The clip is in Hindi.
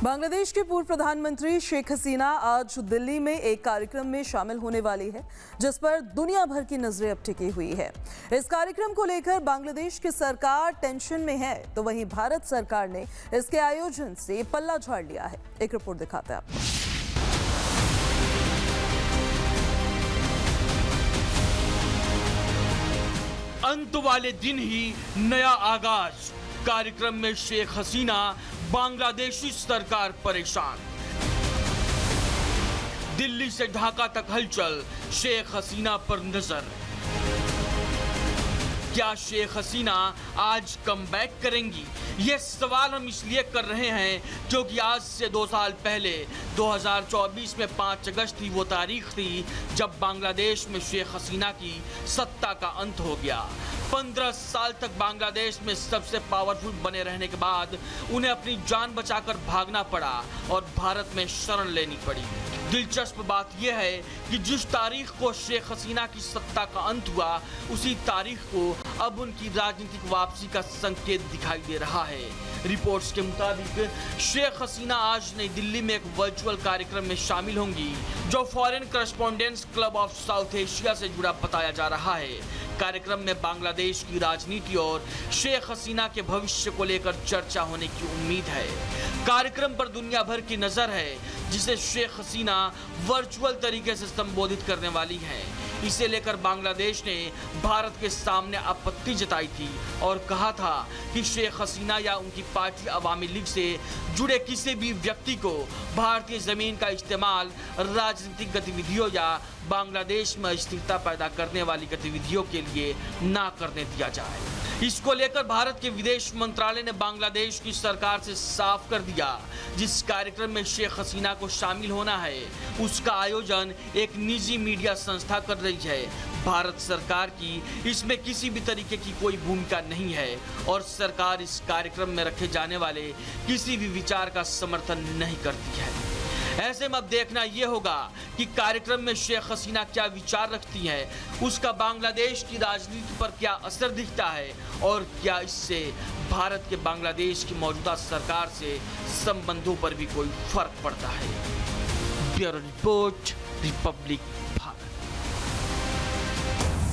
बांग्लादेश के पूर्व प्रधानमंत्री शेख हसीना आज दिल्ली में एक कार्यक्रम में शामिल होने वाली है, जिस पर दुनिया भर की नजरें अब टिकी हुई है। इस कार्यक्रम को लेकर बांग्लादेश की सरकार टेंशन में है, तो वहीं भारत सरकार ने इसके आयोजन से पल्ला झाड़ लिया है। एक रिपोर्ट दिखाते हैं आपको। अंत वाले दिन ही नया आगाज। कार्यक्रम में शेख हसीना, बांग्लादेशी सरकार परेशान। दिल्ली से ढाका तक हलचल, शेख हसीना पर नजर। क्या शेख हसीना आज कमबैक करेंगी? ये सवाल हम इसलिए कर रहे हैं क्योंकि आज से 2 साल पहले 2024 में 5 अगस्त ही वो तारीख थी जब बांग्लादेश में शेख हसीना की सत्ता का अंत हो गया। 15 साल तक बांग्लादेश में सबसे पावरफुल बने रहने के बाद उन्हें अपनी जान बचाकर भागना पड़ा और भारत में शरण लेनी पड़ी। दिलचस्प बात यह है कि जिस तारीख को शेख हसीना की सत्ता का अंत हुआ, उसी तारीख को अब उनकी राजनीतिक वापसी का संकेत दिखाई दे रहा है। रिपोर्ट्स के मुताबिक शेख हसीना आज नई दिल्ली में एक वर्चुअल कार्यक्रम में शामिल होंगी, जो foreign correspondents club of south Asia से जुड़ा बताया जा रहा है। कार्यक्रम में बांग्लादेश की राजनीति और शेख हसीना के भविष्य को लेकर चर्चा होने की उम्मीद है। कार्यक्रम पर दुनिया भर की नजर है, जिसे शेख हसीना वर्चुअल तरीके से संबोधित करने वाली हैं। इसे लेकर बांग्लादेश ने भारत के सामने आपत्ति जताई थी और कहा था कि शेख हसीना या उनकी पार्टी अवामी लीग से जुड़े किसी भी व्यक्ति को भारतीय जमीन का इस्तेमाल राजनीतिक गतिविधियों या बांग्लादेश में अस्थिरता पैदा करने वाली गतिविधियों के लिए ना करने दिया जाए। इसको लेकर भारत के विदेश मंत्रालय ने बांग्लादेश की सरकार से साफ कर दिया, जिस कार्यक्रम में शेख हसीना को शामिल होना है उसका आयोजन एक निजी मीडिया संस्था कर रही है। भारत सरकार की इसमें किसी भी तरीके की कोई भूमिका नहीं है और सरकार इस कार्यक्रम में रखे जाने वाले किसी भी विचार का समर्थन नहीं करती है। ऐसे में अब देखना यह होगा कि कार्यक्रम में शेख हसीना क्या विचार रखती है, उसका बांग्लादेश की राजनीति पर क्या असर दिखता है और क्या इससे भारत के बांग्लादेश की मौजूदा सरकार से संबंधों पर भी कोई फर्क पड़ता है। Bureau report, Republic.